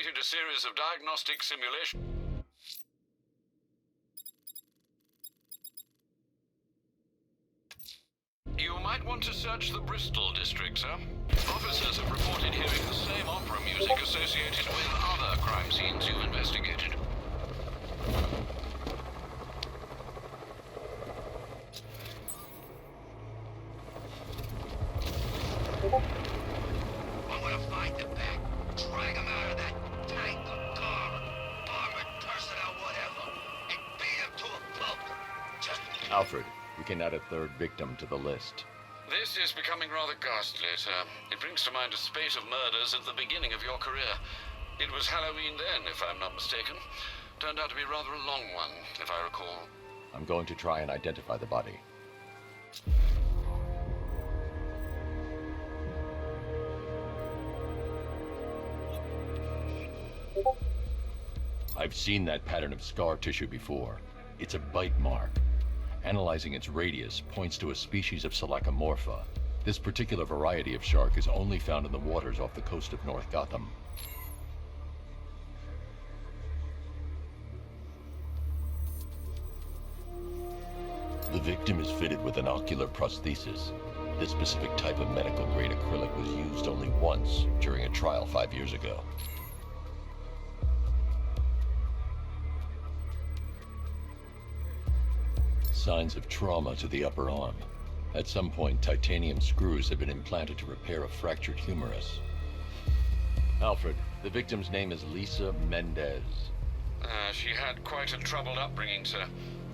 created a series of diagnostic simulations. You might want to search the Bristol district, sir. Officers have reported hearing the same opera music associated with other crime scenes you've investigated. I'm gonna find the back, drag him out of that tank or car, armored personnel, whatever, and beat him to a pulp. Just... Alfred, we can add a third victim to the list. This is becoming rather ghastly, sir. It brings to mind a spate of murders at the beginning of your career. It was Halloween then, if I'm not mistaken. Turned out to be rather a long one, if I recall. I'm going to try and identify the body. I've seen that pattern of scar tissue before. It's a bite mark. Analyzing its radius points to a species of Selachomorpha. This particular variety of shark is only found in the waters off the coast of North Gotham. The victim is fitted with an ocular prosthesis. This specific type of medical-grade acrylic was used only once during a trial 5 years ago. Signs of trauma to the upper arm. At some point, titanium screws have been implanted to repair a fractured humerus. Alfred, the victim's name is Lisa Mendez. She had quite a troubled upbringing, sir.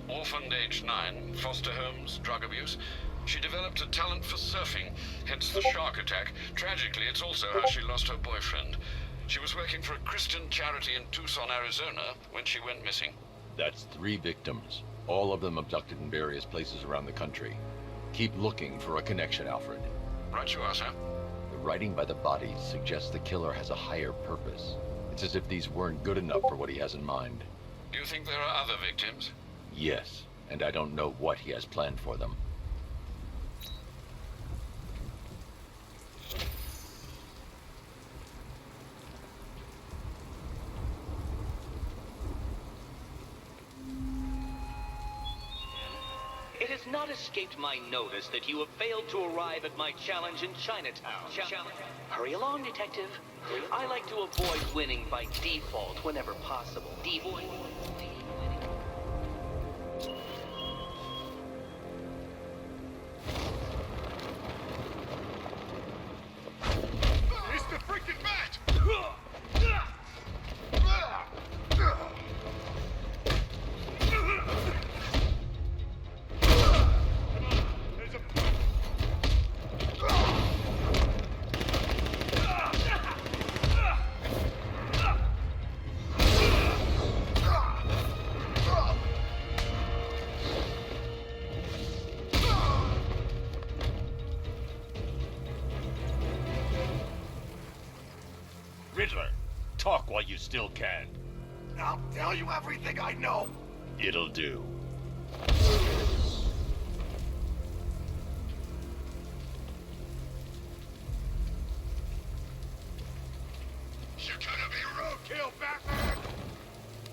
Orphaned age 9, foster homes, drug abuse. She developed a talent for surfing, hence the shark attack. Tragically, it's also how she lost her boyfriend. She was working for a Christian charity in Tucson, Arizona, when she went missing. That's 3 victims, all of them abducted in various places around the country. Keep looking for a connection, Alfred. Right you are, sir. The writing by the bodies suggests the killer has a higher purpose. It's as if these weren't good enough for what he has in mind. Do you think there are other victims? Yes, and I don't know what he has planned for them. It has not escaped my notice that you have failed to arrive at my challenge in Chinatown. Hurry along, detective. I like to avoid winning by default whenever possible. It's the freaking bat! Riddler, talk while you still can. I'll tell you everything I know. It'll do. You're gonna be roadkill, Batman!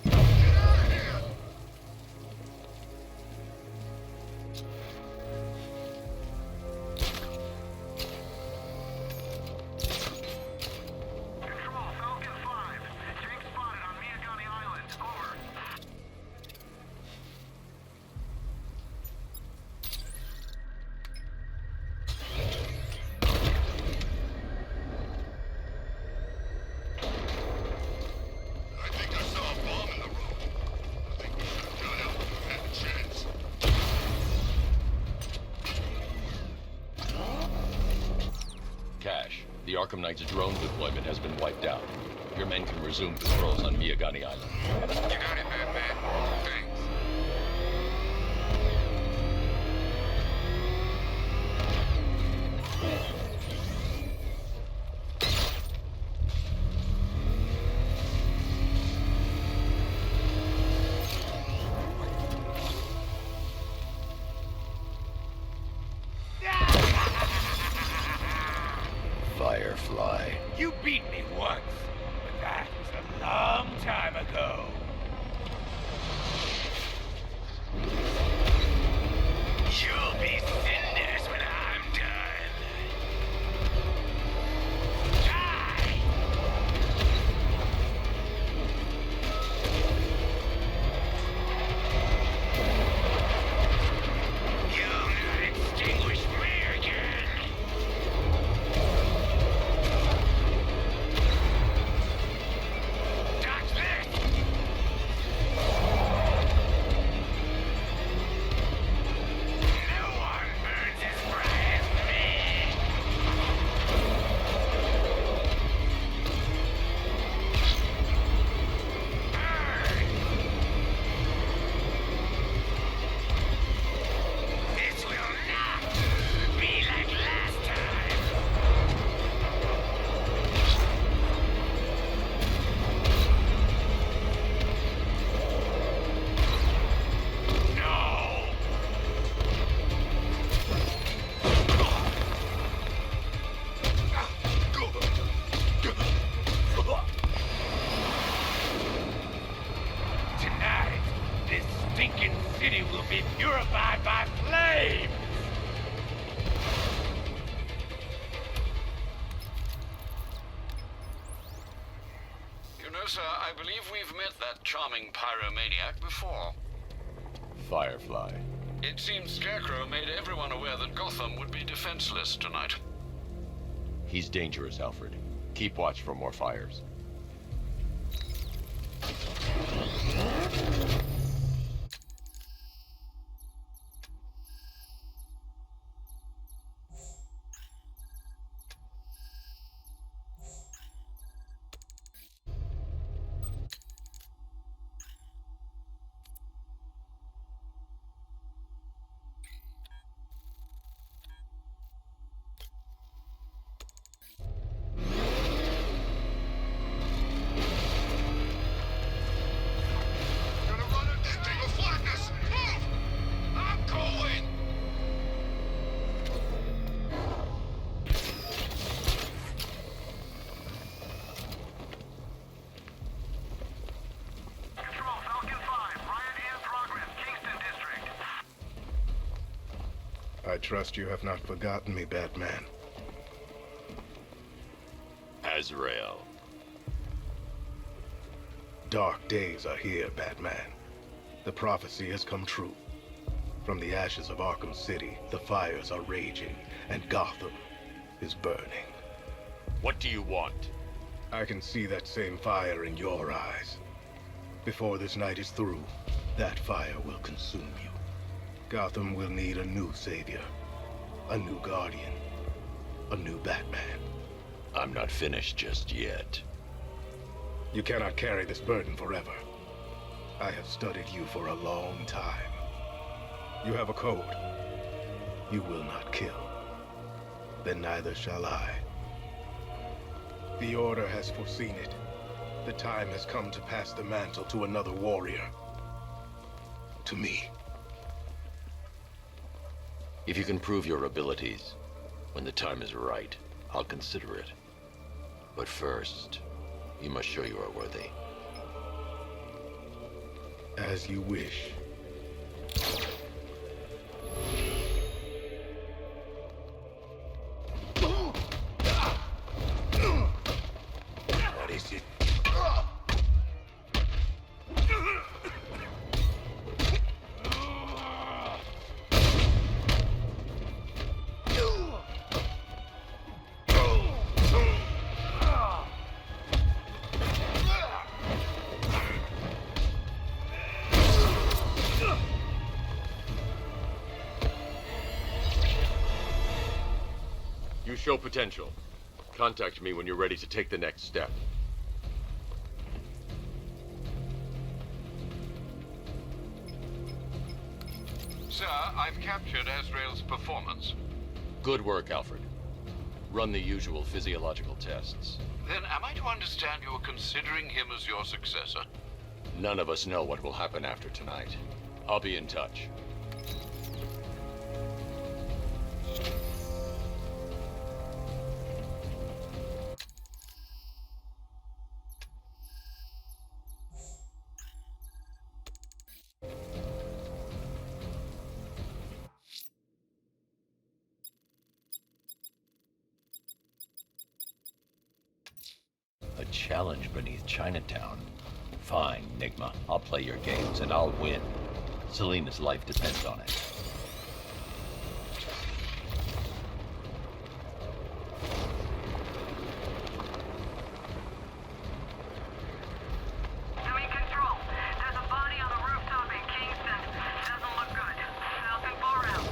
Get out of here! Control, Falcon 5. Jake spotted on Miyagani Island. Over. I think I saw a bomb in the road. I think we should have got out when we had a chance. Cash, the Arkham Knight's drone deployment has been wiped out. Your men can resume patrols on Miyagani Island. You got it, Batman. Thanks. Firefly. You beat me once, but that was a my flame! You know, sir, I believe we've met that charming pyromaniac before. Firefly. It seems Scarecrow made everyone aware that Gotham would be defenseless tonight. He's dangerous, Alfred. Keep watch for more fires. Gonna run into this thing with flatness! Move! I'm going! Control, Falcon 5. Riot in progress. Kingston District. I trust you have not forgotten me, Batman. Azrael. Dark days are here, Batman. The prophecy has come true. From the ashes of Arkham City, the fires are raging, and Gotham is burning. What do you want? I can see that same fire in your eyes. Before this night is through, that fire will consume you. Gotham will need a new savior, a new guardian, a new Batman. I'm not finished just yet. You cannot carry this burden forever. I have studied you for a long time. You have a code. You will not kill. Then neither shall I. The Order has foreseen it. The time has come to pass the mantle to another warrior. To me. If you can prove your abilities, when the time is right, I'll consider it. But first, you must show you are worthy. As you wish. What is it? You show potential. Contact me when you're ready to take the next step. Sir, I've captured Azrael's performance. Good work, Alfred. Run the usual physiological tests. Then am I to understand you are considering him as your successor? None of us know what will happen after tonight. I'll be in touch. A challenge beneath Chinatown. Fine, Nigma. I'll play your games and I'll win. Selena's life depends on it. Doing control. There's a body on the rooftop in Kingston. Doesn't look good. Falcon 4 out.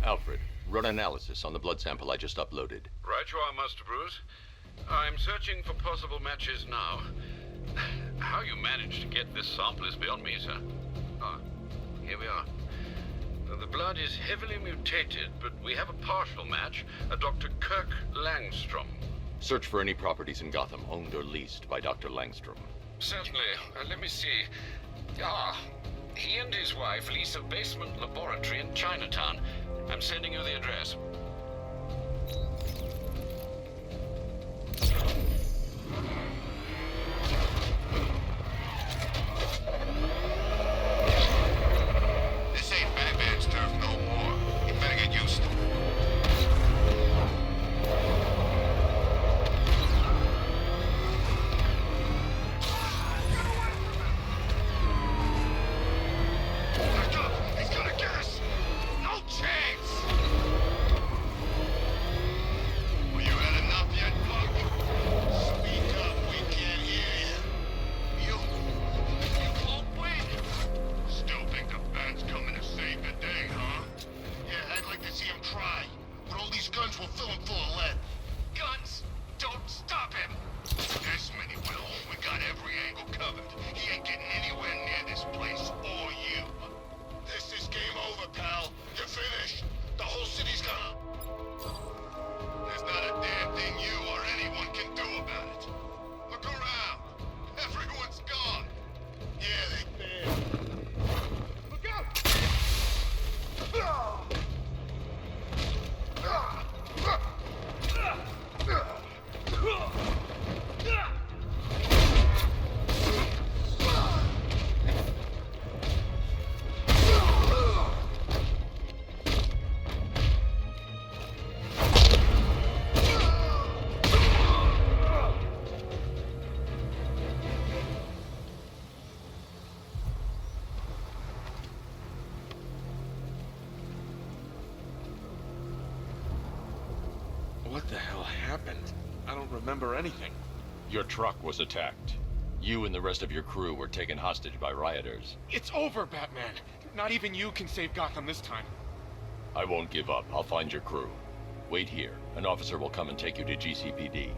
Alfred, run analysis on the blood sample I just uploaded. Right you are, Master Bruce. I'm searching for possible matches now. How you managed to get this sample is beyond me, sir. Ah, here we are. The blood is heavily mutated, but we have a partial match, a Dr. Kirk Langstrom. Search for any properties in Gotham owned or leased by Dr. Langstrom. Certainly. Let me see. Ah, he and his wife lease a basement laboratory in Chinatown. I'm sending you the address. This ain't Batman's turf no more. You better get used to it. Back up! He's gonna get us! No chance! Well, you had enough yet, punk? Speak up, we can't hear you. You won't win! Still think the band's coming to save the day, huh? Yeah, I'd like to see him try. With all these guns, we'll fill him full of lead. Guns! Don't stop him! Yes, Minnie will. We got every angle covered. He ain't getting anywhere near this place or you. This is game over, pal. You're finished. The whole city's gonna... There's not a damn thing you or anyone can do about it. Look around. Everyone's gone. Yeah, they did. Look out! What the hell happened? I don't remember anything. Your truck was attacked. You and the rest of your crew were taken hostage by rioters. It's over, Batman. Not even you can save Gotham this time. I won't give up. I'll find your crew. Wait here. An officer will come and take you to GCPD.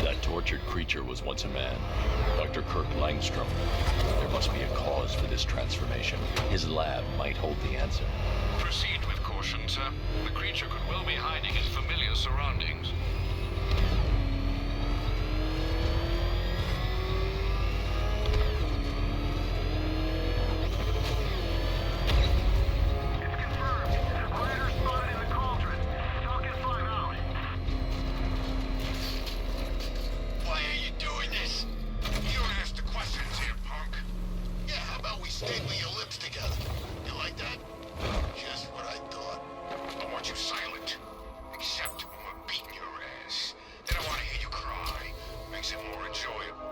That tortured creature was once a man. Dr. Kirk Langstrom. There must be a cause for this transformation. His lab might hold the answer. Proceed with caution, sir. The creature could well be hiding in familiar surroundings. It's confirmed. Predator spotted in the cauldron. Talking 5 out. Why are you doing this? You don't ask the questions here, punk. Yeah, how about we staple your lips together? You like that? Just what I thought. I want you silent. Except when we're beating your ass. Then I want to hear you cry. Makes it more enjoyable.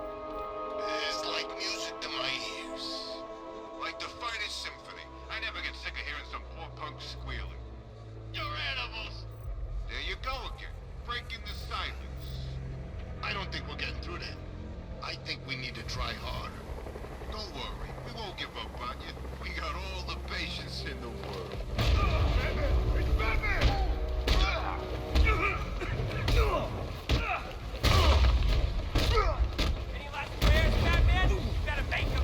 It's like music to my ears. Like the finest symphony. I never get sick of hearing some poor punk squealing. You're animals! There you go again. Breaking the silence. I don't think we're getting through that. I think we need to try harder. Don't worry, we won't give up on you. We got all the patience in the world. Batman! It's Batman! Any last prayers, Batman? You better make them.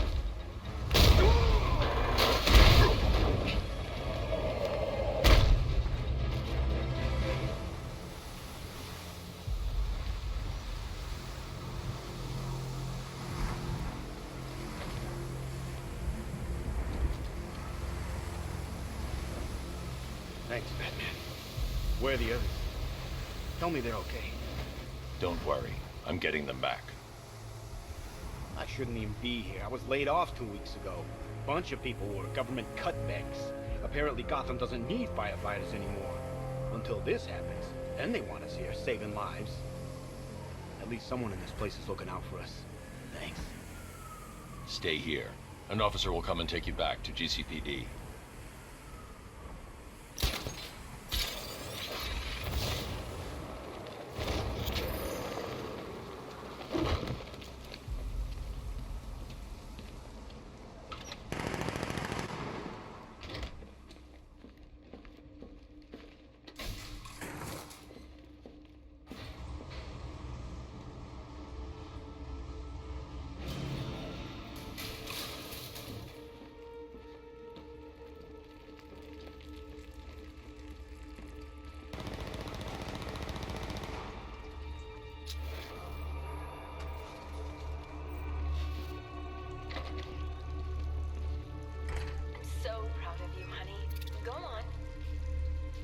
Thanks, Batman. Where are the others? Tell me they're okay. Don't worry. I'm getting them back. I shouldn't even be here. I was laid off 2 weeks ago. Bunch of people were government cutbacks. Apparently Gotham doesn't need firefighters anymore. Until this happens. Then they want us here, saving lives. At least someone in this place is looking out for us. Thanks. Stay here. An officer will come and take you back to GCPD. So proud of you, honey. Go on.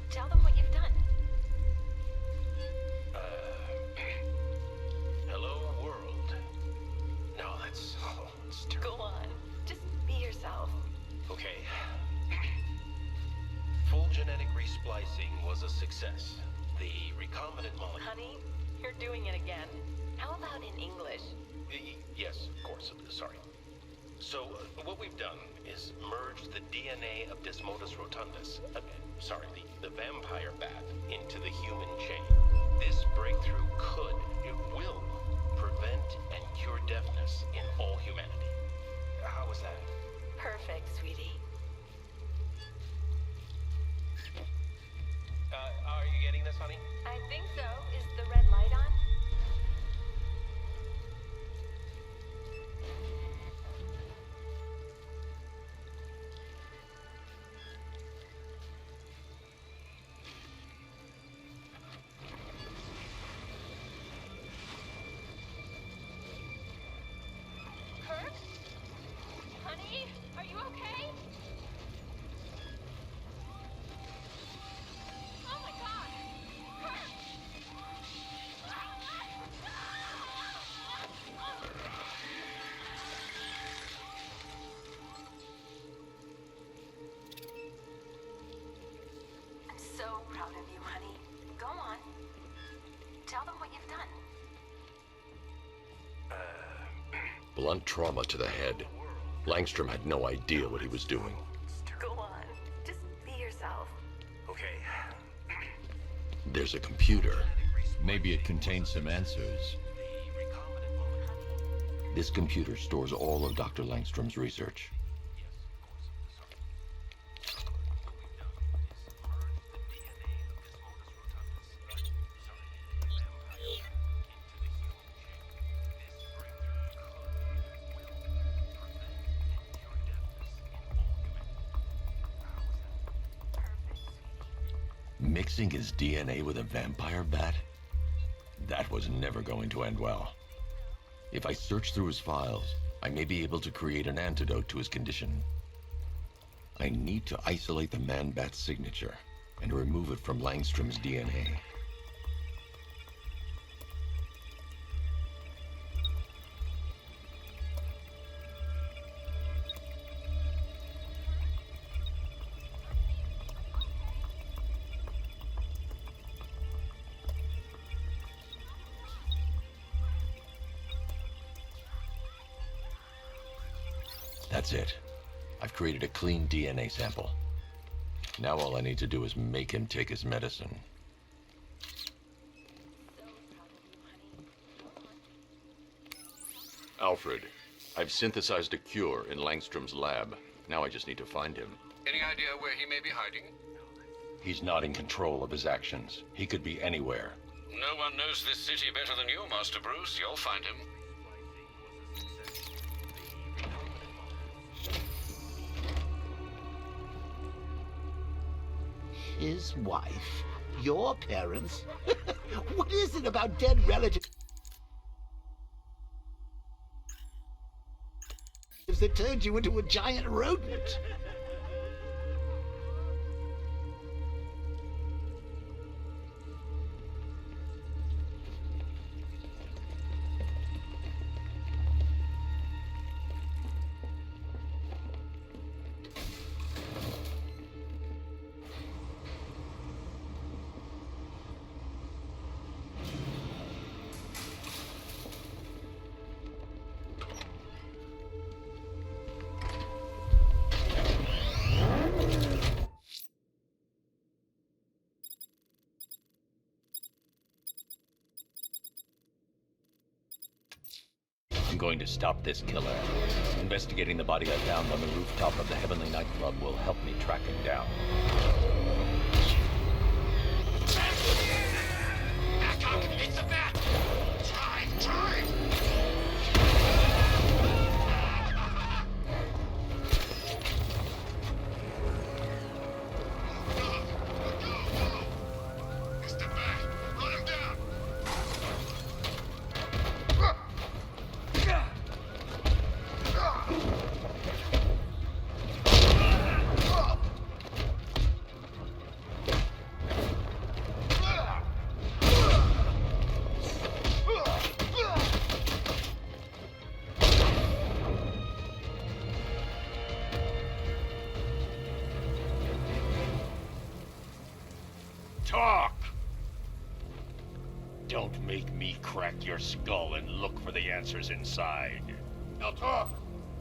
Tell them what you've done. Hello, world. No, that's... Oh, it's terrible. Go on. Just be yourself. Okay. Full genetic resplicing was a success. The recombinant molecule... Honey, you're doing it again. How about in English? Yes, of course. Sorry. So, what we've done is merged the DNA of Desmodus rotundus, the vampire bat, into the human chain. This breakthrough it will, prevent and cure deafness in all humanity. How was that? Perfect, sweetie. Are you getting this, honey? I think so. Is the red light on? Kurt? Honey, are you okay? Oh my God! Kurt! I'm so proud of you, honey. Go on. Tell them what you've done. Blunt trauma to the head. Langstrom had no idea what he was doing. Go on. Just be yourself. Okay. There's a computer. Maybe it contains some answers. The recombinant molecule... This computer stores all of Dr. Langstrom's research. Mixing his DNA with a vampire bat? That was never going to end well. If I search through his files, I may be able to create an antidote to his condition. I need to isolate the man-bat's signature and remove it from Langstrom's DNA. That's it. I've created a clean DNA sample. Now all I need to do is make him take his medicine. Alfred, I've synthesized a cure in Langstrom's lab. Now I just need to find him. Any idea where he may be hiding? He's not in control of his actions. He could be anywhere. No one knows this city better than you, Master Bruce. You'll find him. His wife? Your parents? What is it about dead relatives that turned you into a giant rodent? going to stop this killer. Investigating the body I found on the rooftop of the Heavenly Nightclub will help me track him down. Back up! It's a bat! Drive! Mr. Bat, run him down! Talk! Don't make me crack your skull and look for the answers inside. Now talk!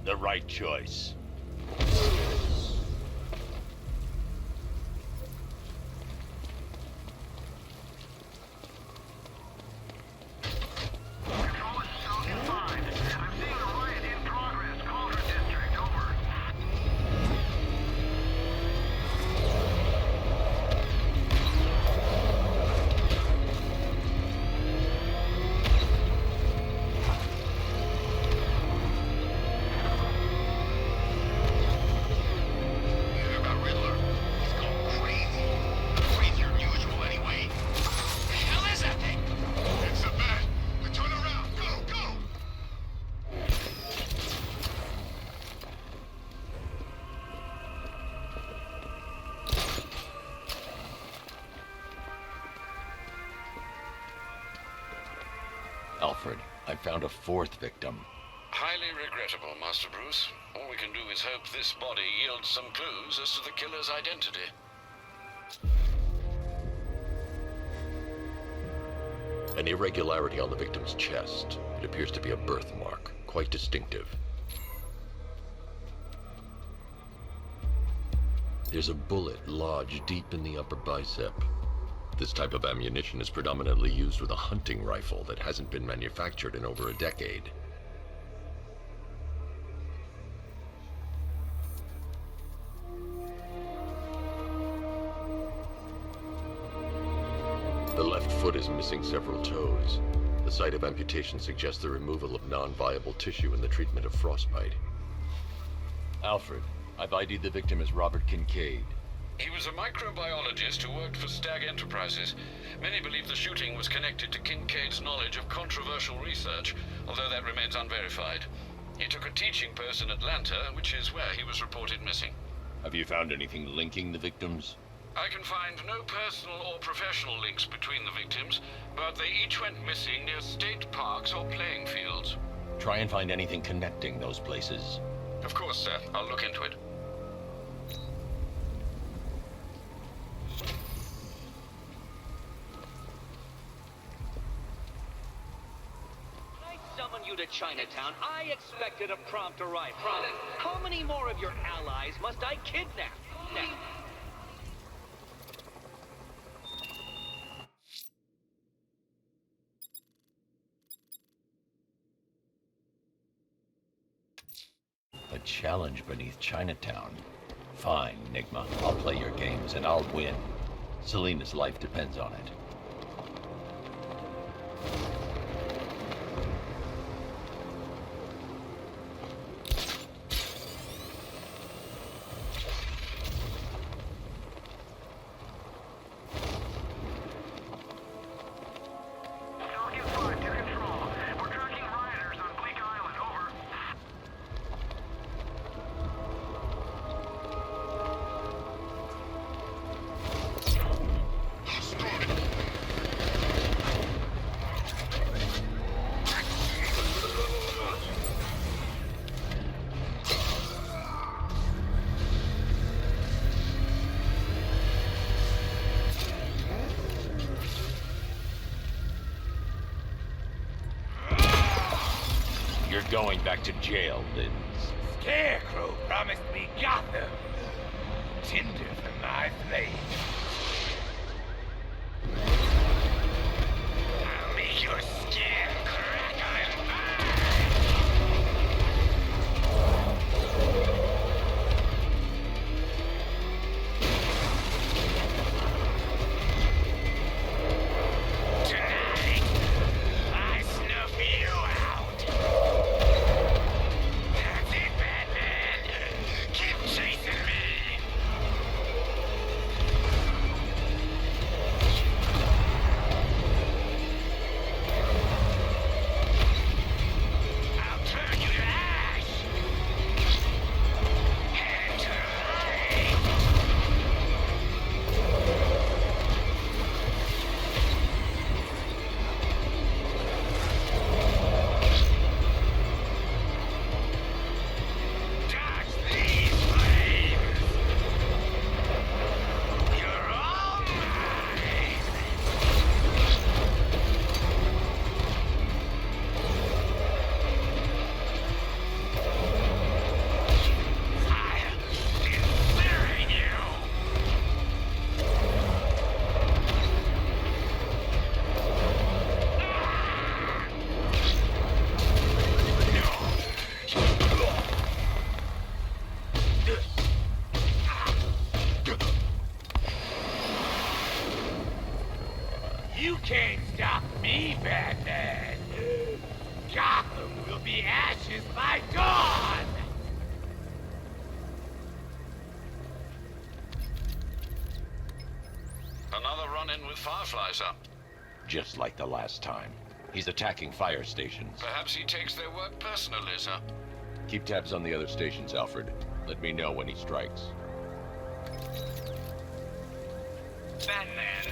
The right choice. Control, this is Falcon 5. I'm seeing a riot in progress. Calder District, over. You hear about Riddler? He's gone crazy. Crazier than usual, anyway. The hell is that thing? It's a bat. Turn around. Go! Alfred, I found a fourth victim. Highly regrettable, Master Bruce. All we can do is hope this body yields some clues as to the killer's identity. An irregularity on the victim's chest. It appears to be a birthmark, quite distinctive. There's a bullet lodged deep in the upper bicep. This type of ammunition is predominantly used with a hunting rifle that hasn't been manufactured in over a decade. The left foot is missing several toes. The site of amputation suggests the removal of non-viable tissue in the treatment of frostbite. Alfred, I've ID'd the victim as Robert Kincaid. He was a microbiologist who worked for Stag Enterprises. Many believe the shooting was connected to Kincaid's knowledge of controversial research, although that remains unverified. He took a teaching post in Atlanta, which is where he was reported missing. Have you found anything linking the victims? I can find no personal or professional links between the victims, but they each went missing near state parks or playing fields. Try and find anything connecting those places. Of course, sir. I'll look into it. I summoned you to Chinatown. I expected a prompt arrival. How many more of your allies must I kidnap? Now, A challenge beneath Chinatown. Fine, Enigma. I'll play your games and I'll win. Selena's life depends on it. Falcon 5 to control. We're tracking rioters on Bleak Island, over. You're going back to jail, Linz. Scarecrow promised me Gotham. Tinder for my flame. I'll make your skin crackle and burn. me, Batman. Gotham will be ashes by dawn! Another run-in with Firefly, sir. Just like the last time. He's attacking fire stations. Perhaps he takes their work personally, sir. Keep tabs on the other stations, Alfred. Let me know when he strikes. Batman,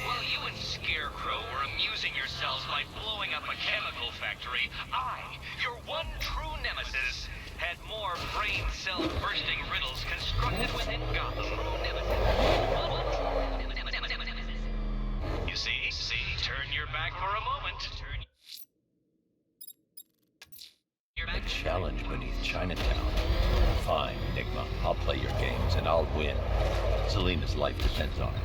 while you and Scarecrow were amusing yourselves by blowing up a chemical factory, I, your one true nemesis, had more brain cell-bursting riddles constructed within Gotham. You see, turn your back for a moment. A challenge beneath Chinatown. Fine, Enigma. I'll play your games, and I'll win. Selina's life depends on it.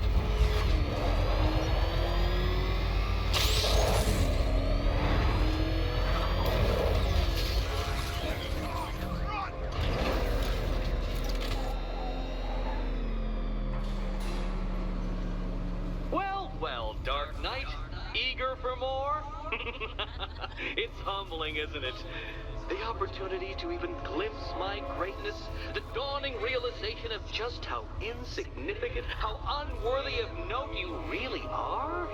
Well, Dark Knight, eager for more? It's humbling, isn't it? The opportunity to even glimpse my greatness, the dawning realization of just how insignificant, how unworthy of note you really are.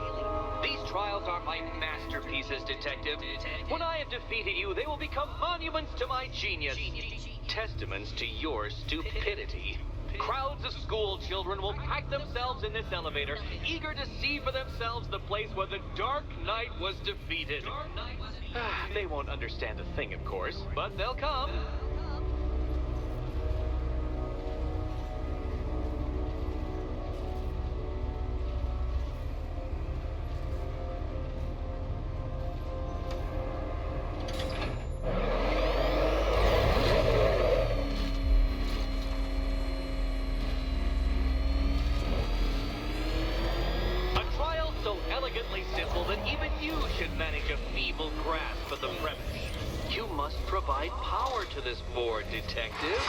These trials are my masterpieces, Detective. When I have defeated you, they will become monuments to my genius, testaments to your stupidity. Crowds of school children will pack themselves in this elevator, eager to see for themselves the place where the Dark Knight was defeated. They won't understand a thing, of course, but they'll come. Simple that even you should manage a feeble grasp of the premise. You must provide power to this board, Detective.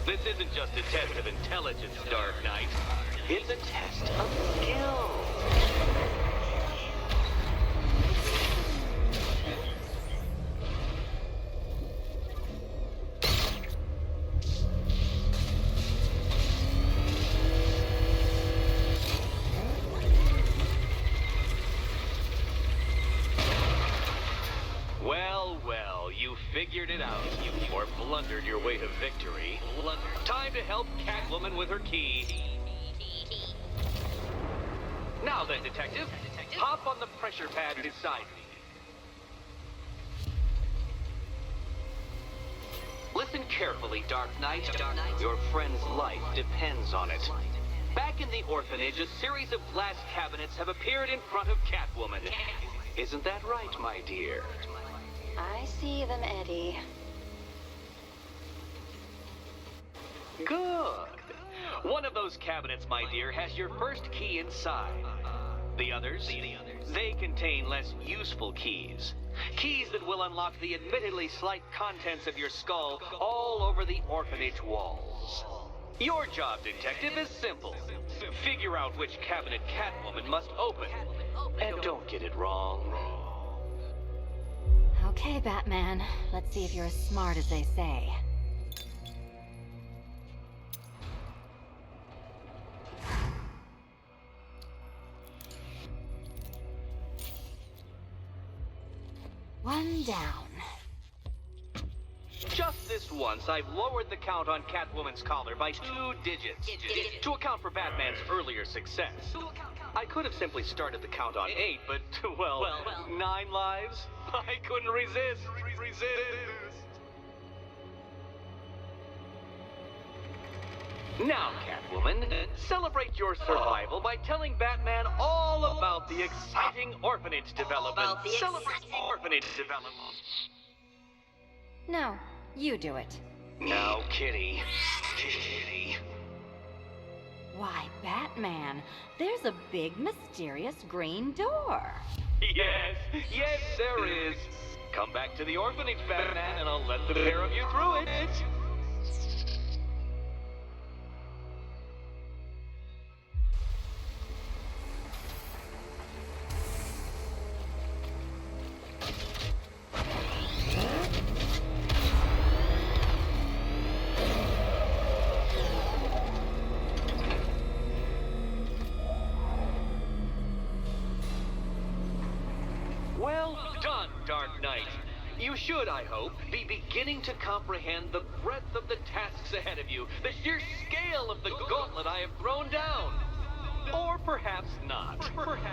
This isn't just a test of intelligence, Dark Knight. It's a test of skill. Well, you figured it out. Or blundered your way to victory. Time to help Catwoman with her key. Now then, Detective, hop on the pressure pad beside me. Listen carefully, Dark Knight. Your friend's life depends on it. Back in the orphanage, a series of glass cabinets have appeared in front of Catwoman. Isn't that right, my dear? I see them, Eddie. Good. One of those cabinets, my dear, has your first key inside. The others, they contain less useful keys. Keys that will unlock the admittedly slight contents of your skull all over the orphanage walls. Your job, Detective, is simple. Figure out which cabinet Catwoman must open. And don't get it wrong. Okay, Batman. Let's see if you're as smart as they say. One down. Just this once, I've lowered the count on Catwoman's collar by 2 digits to account for Batman's earlier success. I could have simply started the count on 8, but, well, 9 lives? I couldn't resist. Now, Catwoman, celebrate your survival by telling Batman all about the exciting orphanage development. Celebrate the orphanage development. No, you do it. Now, Kitty. Kitty. Why, Batman, there's a big, mysterious green door. Yes, there is. Come back to the orphanage, Batman, and I'll let the pair of you through it. Well done, Dark Knight. You should, I hope, be beginning to comprehend the breadth of the tasks ahead of you, the sheer scale of the gauntlet I have thrown down. Or perhaps not.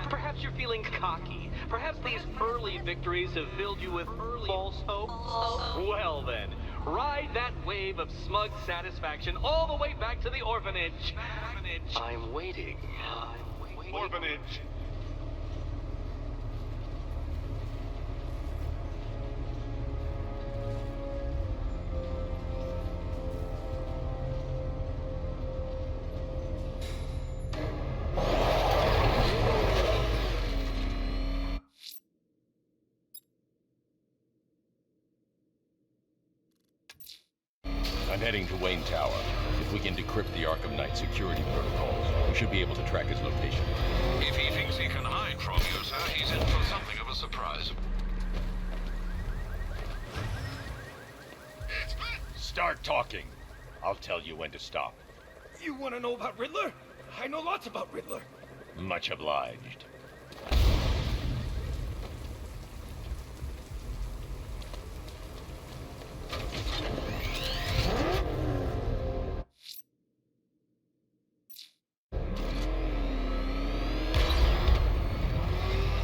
Perhaps you're feeling cocky. Perhaps these early victories have filled you with false hope. Well then, ride that wave of smug satisfaction all the way back to the orphanage. I'm waiting. Orphanage. I'm heading to Wayne Tower. If we can decrypt the Arkham Knight security protocols, we should be able to track his location. If he thinks he can hide from you, sir, he's in for something of a surprise. Start talking. I'll tell you when to stop. You want to know about Riddler? I know lots about Riddler. Much obliged.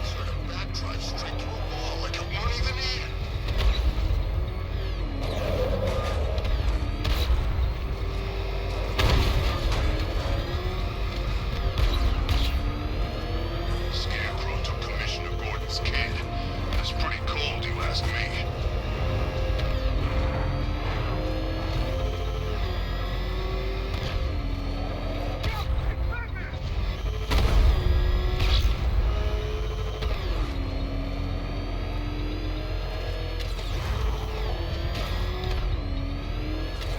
Sort of backdrive straight to a wall like it weren't even in. Scarecrow took Commissioner Gordon's kid. That's pretty cool, do you ask me?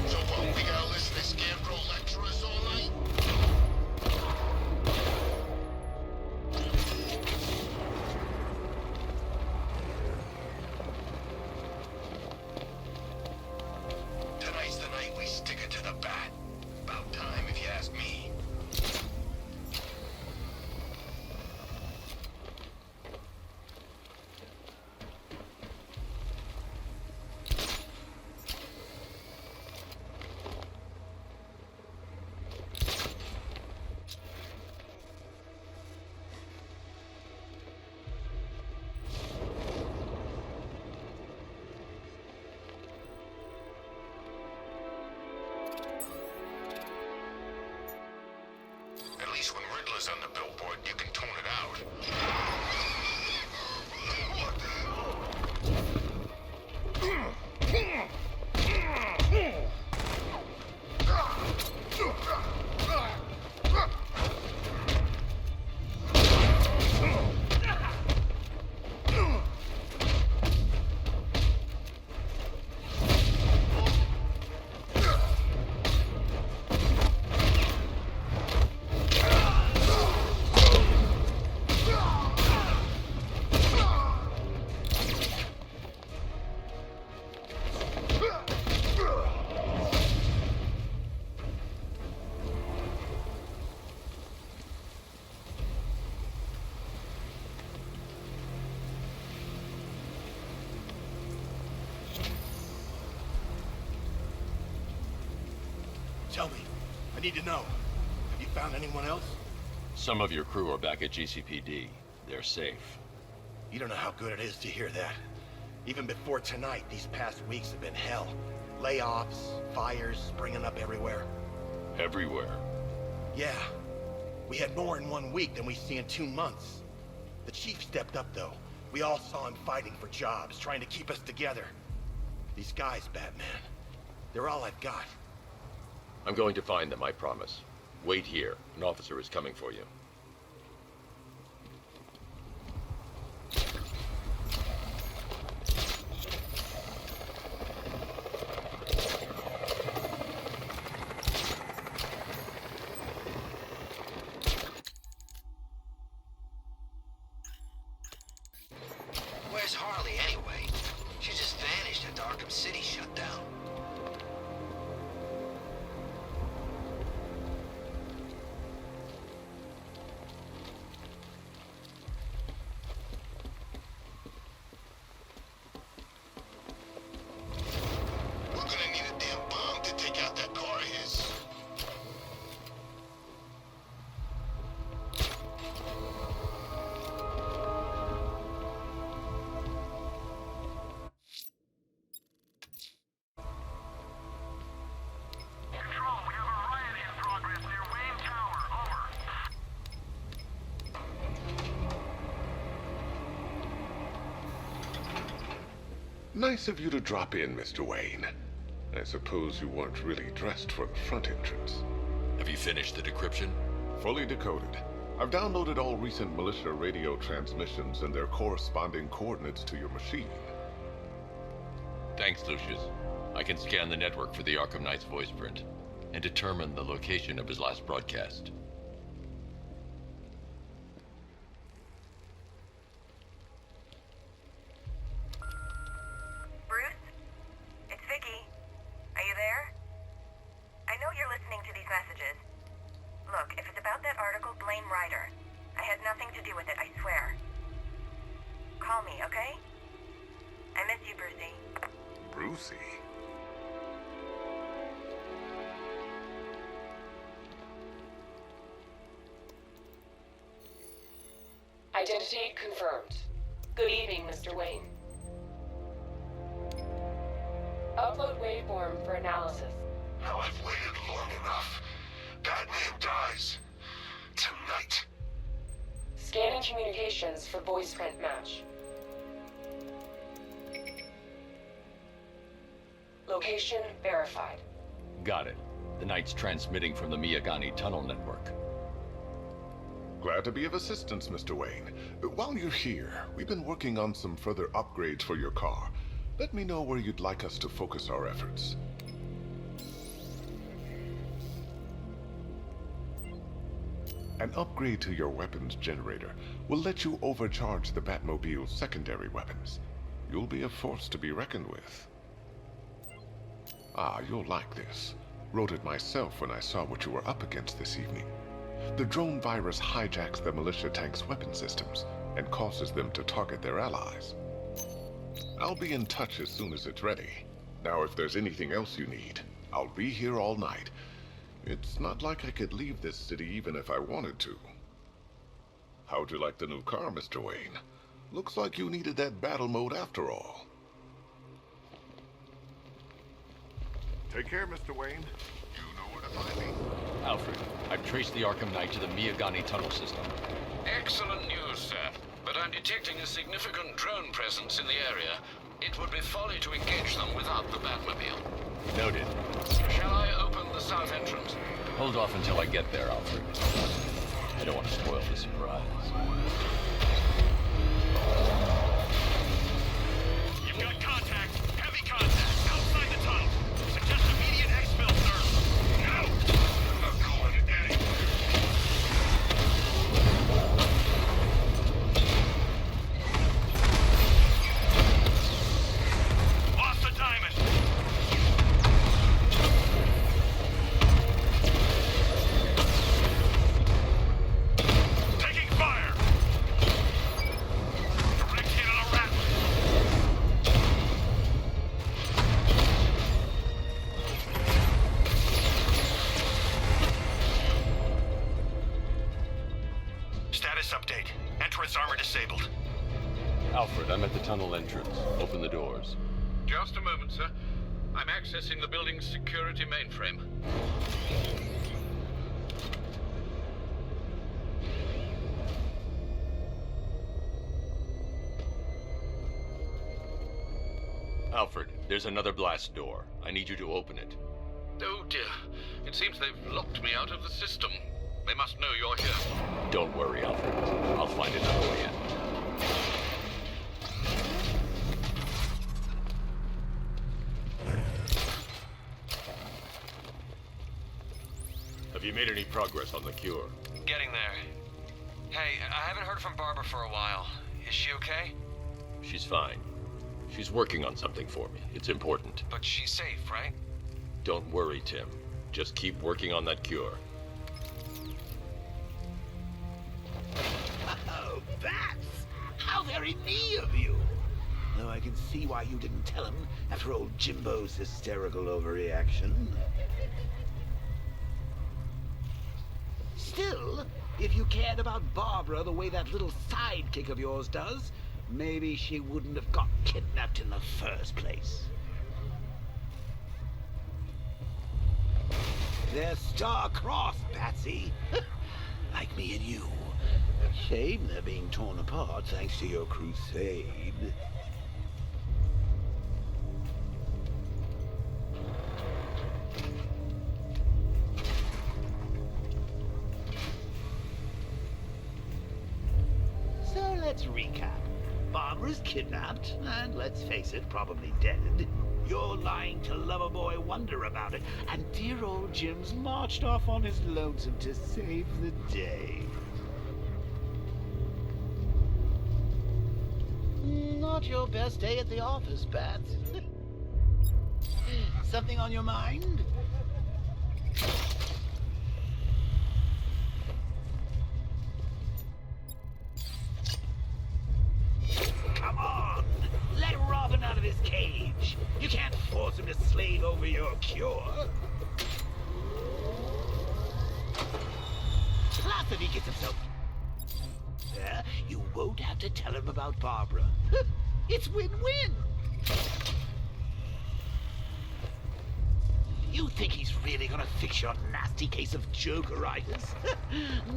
So what, we gotta listen to Scarecrow lecture us all night? Tonight's the night we stick it to the bat. About time, if you ask me. At least when Riddler's on the billboard, you can tone it out. What the Tell me. I need to know. Have you found anyone else? Some of your crew are back at GCPD. They're safe. You don't know how good it is to hear that. Even before tonight, these past weeks have been hell. Layoffs, fires springing up everywhere. Everywhere. Yeah. We had more in 1 week than we see in 2 months. The chief stepped up, though. We all saw him fighting for jobs, trying to keep us together. These guys, Batman, they're all I've got. I'm going to find them, I promise. Wait here. An officer is coming for you. Where's Harley, anyway? She just vanished after Arkham City shut down. We're gonna need a damn bomb to take out that car of his. Control, we have a riot in progress near Wayne Tower. Over. Nice of you to drop in, Mr. Wayne. I suppose you weren't really dressed for the front entrance. Have you finished the decryption? Fully decoded. I've downloaded all recent militia radio transmissions and their corresponding coordinates to your machine. Thanks, Lucius. I can scan the network for the Arkham Knight's voice print and determine the location of his last broadcast. Bruce? It's Vicky. Are you there? I know you're listening to these messages. Look, if it's about that article, blame Ryder. I had nothing to do with it, I swear. Call me, okay? I miss you, Brucey. Brucey? Identity confirmed. Good evening, Mr. Wayne. Upload waveform for analysis. Now I've waited long enough. Batman dies. Tonight. Scanning communications for voice print match. Location verified. Got it. The Knight's transmitting from the Miyagani tunnel network. Glad to be of assistance, Mr. Wayne. While you're here, we've been working on some further upgrades for your car. Let me know where you'd like us to focus our efforts. An upgrade to your weapons generator will let you overcharge the Batmobile's secondary weapons. You'll be a force to be reckoned with. Ah, you'll like this. Wrote it myself when I saw what you were up against this evening. The drone virus hijacks the militia tank's weapon systems and causes them to target their allies. I'll be in touch as soon as it's ready. Now, if there's anything else you need, I'll be here all night. It's not like I could leave this city even if I wanted to. How'd you like the new car, Mr. Wayne? Looks like you needed that battle mode after all. Take care, Mr. Wayne. You know where to find me. Alfred, I've traced the Arkham Knight to the Miyagani tunnel system. Excellent news, sir. But I'm detecting a significant drone presence in the area. It would be folly to engage them without the Batmobile. Noted. Shall I open the south entrance? Hold off until I get there, Alfred. I don't want to spoil the surprise. You've got contact. Heavy contact. Outside the tunnel. Suggest immediate exfil, sir. No! I'm not going anywhere. Lost the diamond. Taking fire. Direct hit on a rat. Status update. Entrance armor disabled. Alfred, I'm at the tunnel entrance. Open the doors. Just a moment, sir. I'm accessing the building's security mainframe. Alfred, there's another blast door. I need you to open it. Oh dear. It seems they've locked me out of the system. They must know you're here. Don't worry, Alfred. I'll find another way in. Have you made any progress on the cure? Getting there. Hey, I haven't heard from Barbara for a while. Is she okay? She's fine. She's working on something for me. It's important. But she's safe, right? Don't worry, Tim. Just keep working on that cure. Oh, Bats! How very me of you! Though I can see why you didn't tell him after old Jimbo's hysterical overreaction. Still, if you cared about Barbara the way that little sidekick of yours does, maybe she wouldn't have got kidnapped in the first place. They're star-crossed, Patsy. Like me and you. Shame they're being torn apart thanks to your crusade. So let's recap. Barbara's kidnapped, and let's face it, probably dead. You're lying to Loverboy Wonder about it, and dear old Jim's marched off on his lonesome to save the day. Not your best day at the office, Bats. Something on your mind? Come on! Let Robin out of his cage! You can't force him to slave over your cure! Plus, if he gets himself... you won't have to tell him about Barbara. It's win-win! You think he's really gonna fix your nasty case of jokeritis?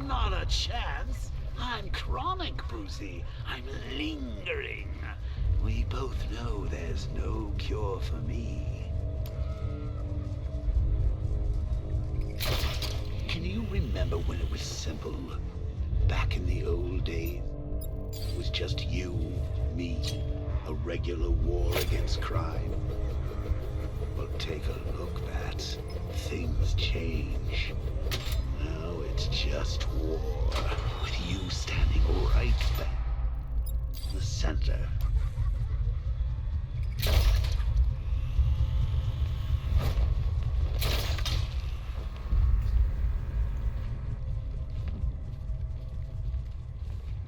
Not a chance! I'm chronic, Brucey. I'm lingering. We both know there's no cure for me. Can you remember when it was simple? Back in the old days? It was just you, me, a regular war against crime. Well, take a look, Bats. Things change. Now it's just war. With you standing right there. In the center.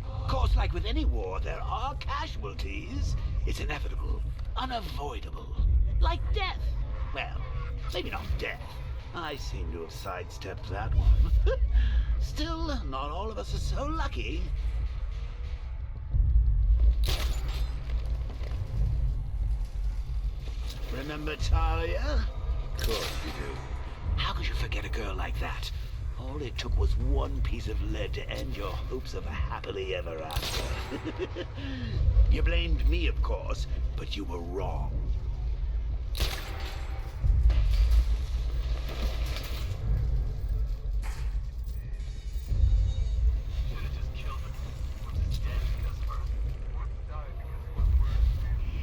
Of course, like with any war, there are casualties. It's inevitable. Unavoidable. Like death. Well, maybe not death. I seem to have sidestepped that one. Still, not all of us are so lucky. Remember Talia? Of course you do. How could you forget a girl like that? All it took was one piece of lead to end your hopes of a happily ever after. You blamed me, of course, but you were wrong.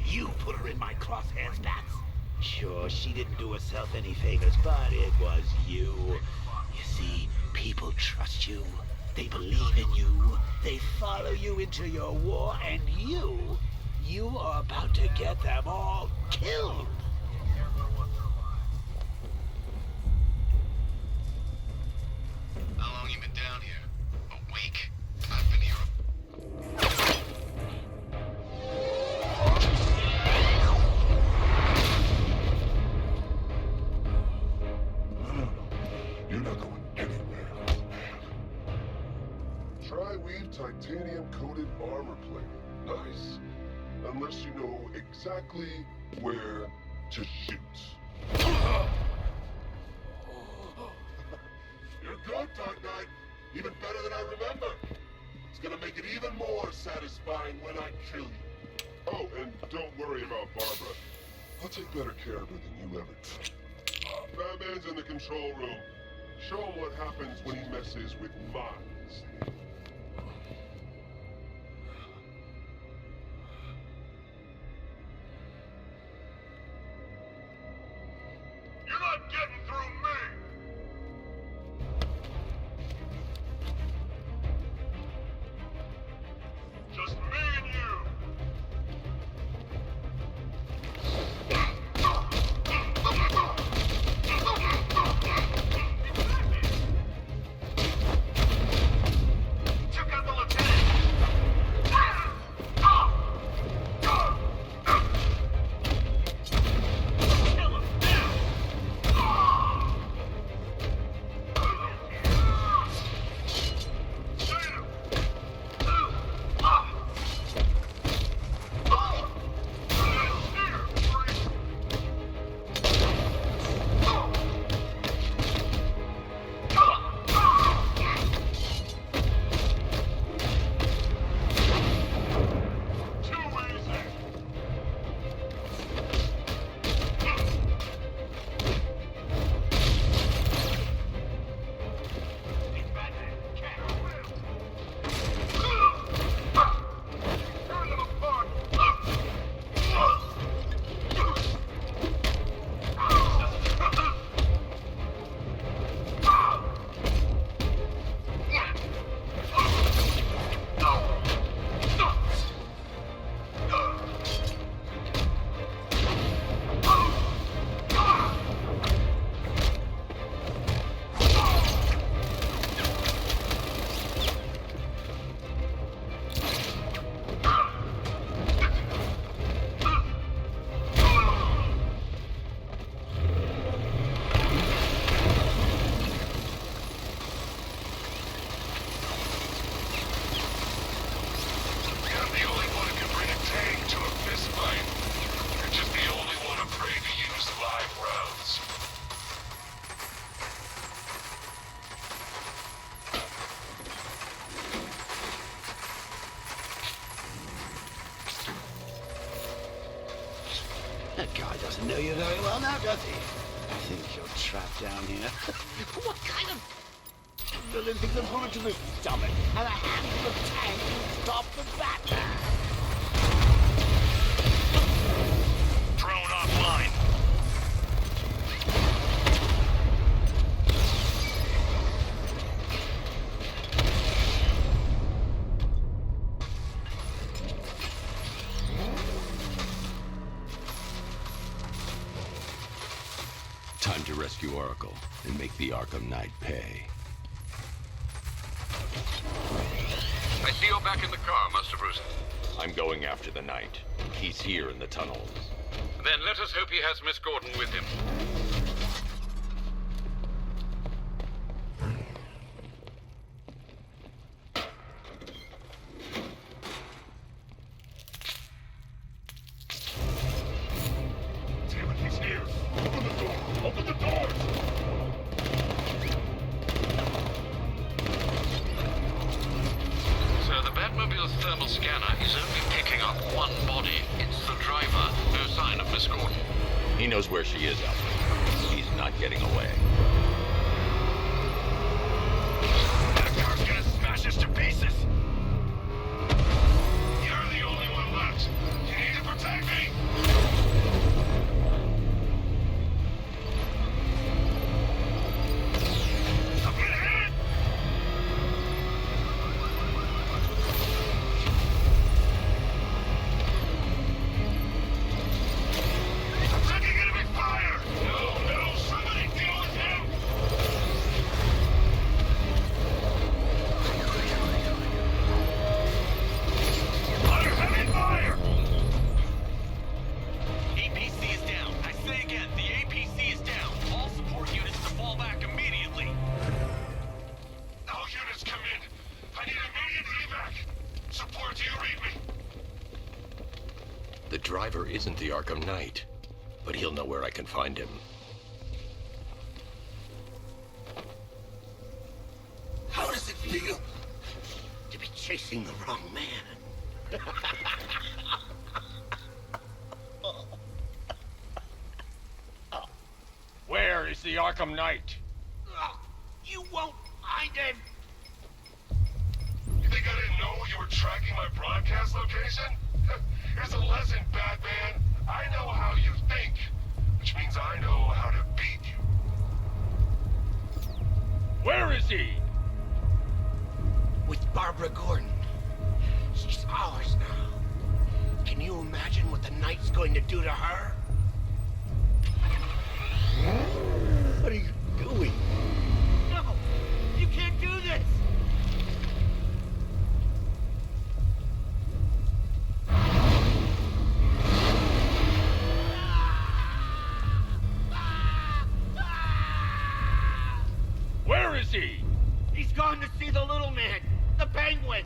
You put her in my crosshairs, Bats. Sure, she didn't do herself any favors, but it was you. You see, people trust you. They believe in you. They follow you into your war, and you are about to get them all killed. How long you been down here? A week? I've been here. No. You're not going anywhere. Tri-weave titanium-coated armor plate. Nice. Unless you know exactly where to shoot. You're good, Dark Knight. Even better than I remember. It's gonna make it even more satisfying when I kill you. Oh, and don't worry about Barbara. I'll take better care of her than you ever did. Batman's in the control room. Show him what happens when he messes with minds. You're not getting through me! Just me and you! Took out the lieutenant! Kill him That guy doesn't know you very well now, does he? I think you're trapped down here. What kind of villain thinks a bullet to the stomach and a handful of tanks will stop the Batman? Drone offline. Time to rescue Oracle and make the Arkham Knight pay. I see you're back in the car, Master Bruce. I'm going after the Knight. He's here in the tunnels. Then let us hope he has Miss Gordon with him. Damn it, he's here! Open the door! Open the doors! So the Batmobile's thermal scanner is only picking up one body. It's the driver. No sign of Miss Gordon. He knows where she is, Alfred. He's not getting away. That car's gonna smash us to pieces! You're the only one left! You need to protect me! I'm gonna hit it! I'm taking enemy fire! No, somebody deal with him! Under heavy fire! APC is down. I say again, the APC is down. All support units to fall back immediately. All units come in. I need immediate evac. Support, do you read me? The driver isn't the Arkham Knight, but he'll know where I can find him. How does it feel to be chasing the wrong man? the Arkham Knight. You won't find him! You think I didn't know you were tracking my broadcast location? Here's a lesson, Batman. I know how you think, which means I know how to beat you. Where is he? With Barbara Gordon. She's ours now. Can you imagine what the Knight's going to do to her? What are you doing? No! You can't do this! Where is he? He's gone to see the little man, the Penguin.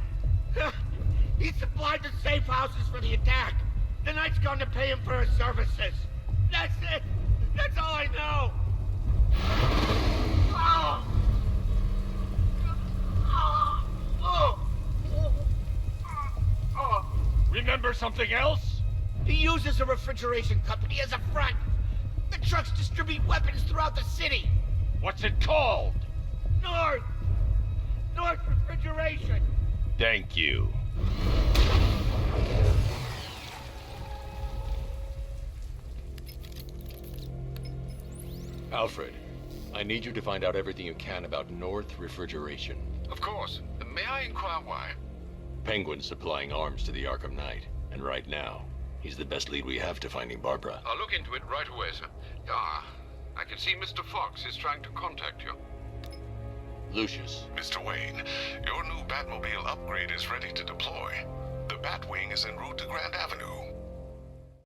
He supplied the safe houses for the attack. The Knight's gone to pay him for his services. That's it. That's all I know. Remember something else? He uses a refrigeration company as a front. The trucks distribute weapons throughout the city. What's it called? North Refrigeration. Thank you. Alfred, I need you to find out everything you can about North Refrigeration. Of course. May I inquire why? Penguin's supplying arms to the Arkham Knight, and right now, he's the best lead we have to finding Barbara. I'll look into it right away, sir. Ah, I can see Mr. Fox is trying to contact you. Lucius. Mr. Wayne, your new Batmobile upgrade is ready to deploy. The Batwing is en route to Grand Avenue.